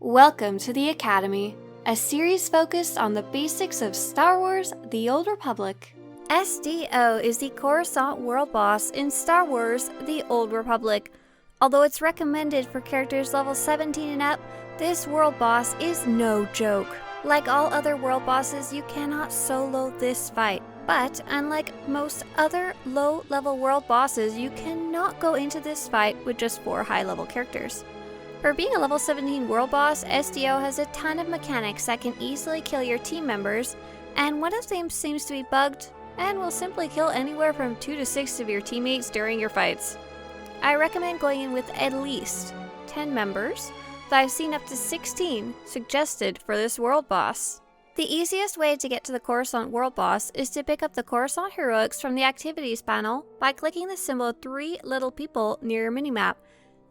Welcome to the Academy, a series focused on the basics of Star Wars: The Old Republic. SD-0 is the Coruscant world boss in Star Wars: The Old Republic. Although it's recommended for characters level 17 and up, this world boss is no joke. Like all other world bosses, you cannot solo this fight. But unlike most other low-level world bosses, you cannot go into this fight with just 4 high-level characters. For being a level 17 world boss, SD-0 has a ton of mechanics that can easily kill your team members, and one of them seems to be bugged and will simply kill anywhere from 2 to 6 of your teammates during your fights. I recommend going in with at least 10 members, though I've seen up to 16 suggested for this world boss. The easiest way to get to the Coruscant world boss is to pick up the Coruscant heroics from the activities panel by clicking the symbol 3 little people near your minimap,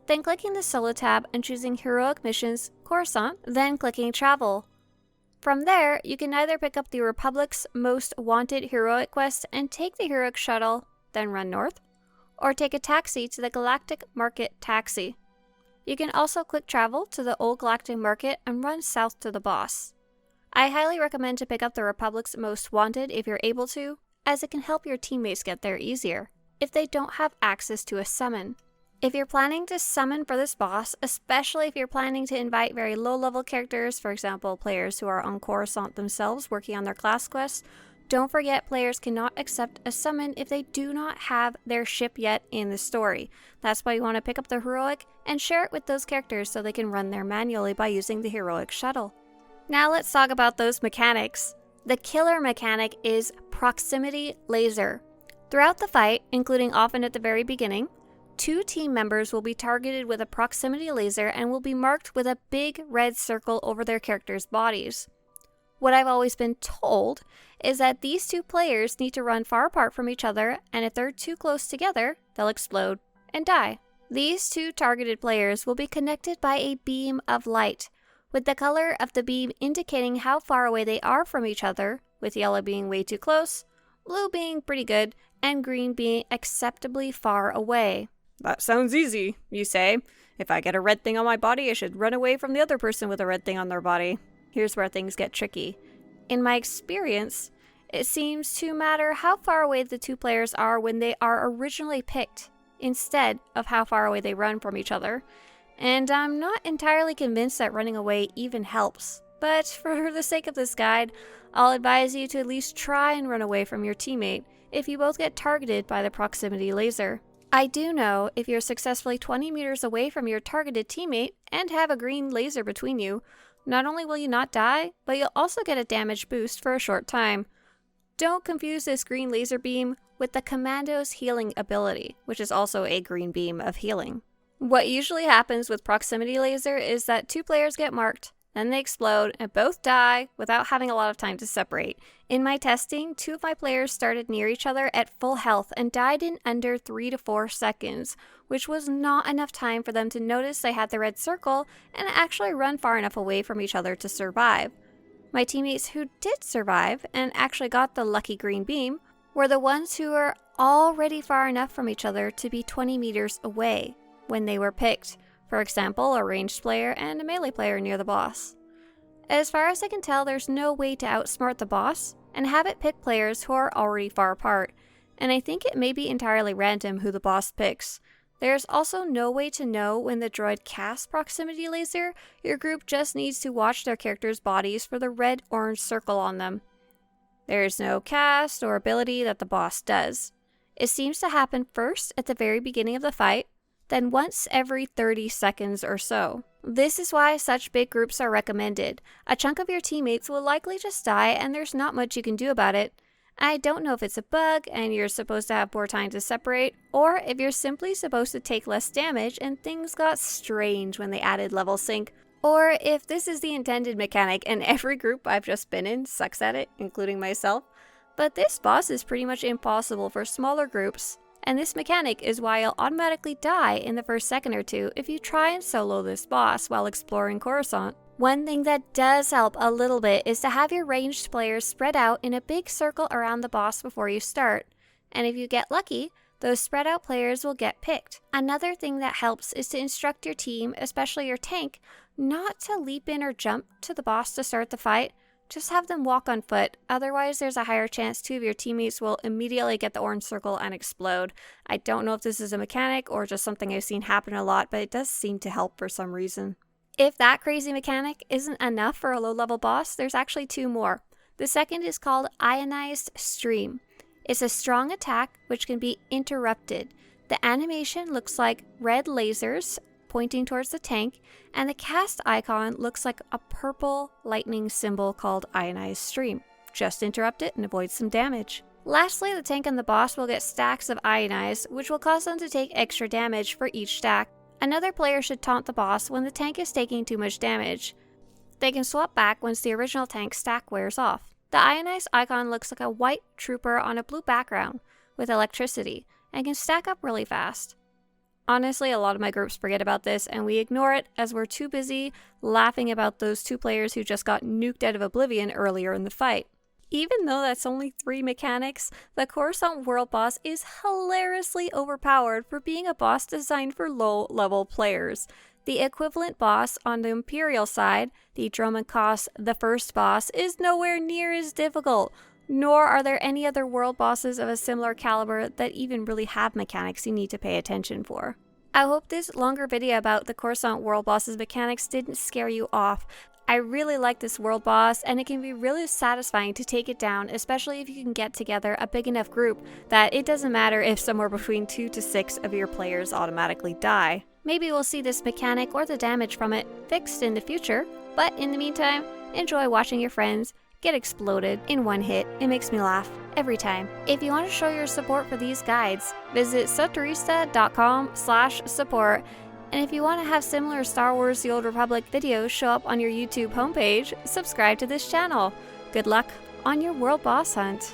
then clicking the solo tab and choosing heroic missions Coruscant, then clicking travel. From there, you can either pick up the Republic's most wanted heroic quest and take the heroic shuttle, then run north, or take a taxi to the Galactic Market Taxi. You can also quick travel to the Old Galactic Market and run south to the boss. I highly recommend to pick up the Republic's most wanted if you're able to, as it can help your teammates get there easier, if they don't have access to a summon. If you're planning to summon for this boss, especially if you're planning to invite very low-level characters, for example players who are on Coruscant themselves working on their class quests, don't forget players cannot accept a summon if they do not have their ship yet in the story. That's why you want to pick up the heroic and share it with those characters so they can run there manually by using the heroic shuttle. Now let's talk about those mechanics. The killer mechanic is proximity laser. Throughout the fight, including often at the very beginning, 2 team members will be targeted with a proximity laser and will be marked with a big red circle over their characters' bodies. What I've always been told is that these 2 players need to run far apart from each other, and if they're too close together, they'll explode and die. These 2 targeted players will be connected by a beam of light, with the color of the beam indicating how far away they are from each other, with yellow being way too close, blue being pretty good, and green being acceptably far away. That sounds easy, you say. If I get a red thing on my body, I should run away from the other person with a red thing on their body. Here's where things get tricky. In my experience, it seems to matter how far away the 2 players are when they are originally picked, instead of how far away they run from each other. And I'm not entirely convinced that running away even helps. But for the sake of this guide, I'll advise you to at least try and run away from your teammate if you both get targeted by the proximity laser. I do know if you're successfully 20 meters away from your targeted teammate and have a green laser between you, not only will you not die, but you'll also get a damage boost for a short time. Don't confuse this green laser beam with the Commando's healing ability, which is also a green beam of healing. What usually happens with proximity laser is that 2 players get marked, then they explode, and both die without having a lot of time to separate. In my testing, 2 of my players started near each other at full health and died in under 3 to 4 seconds, which was not enough time for them to notice they had the red circle and actually run far enough away from each other to survive. My teammates who did survive and actually got the lucky green beam were the ones who were already far enough from each other to be 20 meters away when they were picked. For example, a ranged player and a melee player near the boss. As far as I can tell, there's no way to outsmart the boss and have it pick players who are already far apart, and I think it may be entirely random who the boss picks. There's also no way to know when the droid casts proximity laser. Your group just needs to watch their characters' bodies for the red-orange circle on them. There's no cast or ability that the boss does. It seems to happen first at the very beginning of the fight, then once every 30 seconds or so. This is why such big groups are recommended. A chunk of your teammates will likely just die and there's not much you can do about it. I don't know if it's a bug and you're supposed to have more time to separate, or if you're simply supposed to take less damage and things got strange when they added level sync, or if this is the intended mechanic and every group I've just been in sucks at it, including myself. But this boss is pretty much impossible for smaller groups. And this mechanic is why you'll automatically die in the first second or 2 if you try and solo this boss while exploring Coruscant. One thing that does help a little bit is to have your ranged players spread out in a big circle around the boss before you start. And if you get lucky, those spread out players will get picked. Another thing that helps is to instruct your team, especially your tank, not to leap in or jump to the boss to start the fight. Just have them walk on foot, otherwise there's a higher chance 2 of your teammates will immediately get the orange circle and explode. I don't know if this is a mechanic or just something I've seen happen a lot, but it does seem to help for some reason. If that crazy mechanic isn't enough for a low-level boss, there's actually 2 more. The second is called Ionized Stream. It's a strong attack which can be interrupted. The animation looks like red lasers pointing towards the tank, and the cast icon looks like a purple lightning symbol called Ionized Stream. Just interrupt it and avoid some damage. Lastly, the tank and the boss will get stacks of ionized, which will cause them to take extra damage for each stack. Another player should taunt the boss when the tank is taking too much damage. They can swap back once the original tank stack wears off. The ionized icon looks like a white trooper on a blue background with electricity and can stack up really fast. Honestly, a lot of my groups forget about this and we ignore it as we're too busy laughing about those 2 players who just got nuked out of oblivion earlier in the fight. Even though that's only 3 mechanics, the Coruscant world boss is hilariously overpowered for being a boss designed for low-level players. The equivalent boss on the Imperial side, the Dromon the first boss, is nowhere near as difficult, nor are there any other world bosses of a similar caliber that even really have mechanics you need to pay attention for. I hope this longer video about the Coruscant world boss's mechanics didn't scare you off. I really like this world boss, and it can be really satisfying to take it down, especially if you can get together a big enough group that it doesn't matter if somewhere between 2 to 6 of your players automatically die. Maybe we'll see this mechanic or the damage from it fixed in the future, but in the meantime, enjoy watching your friends get exploded in one hit. It makes me laugh every time. If you want to show your support for these guides, visit Swtorista.com/support. And if you want to have similar Star Wars The Old Republic videos show up on your YouTube homepage, subscribe to this channel. Good luck on your world boss hunt.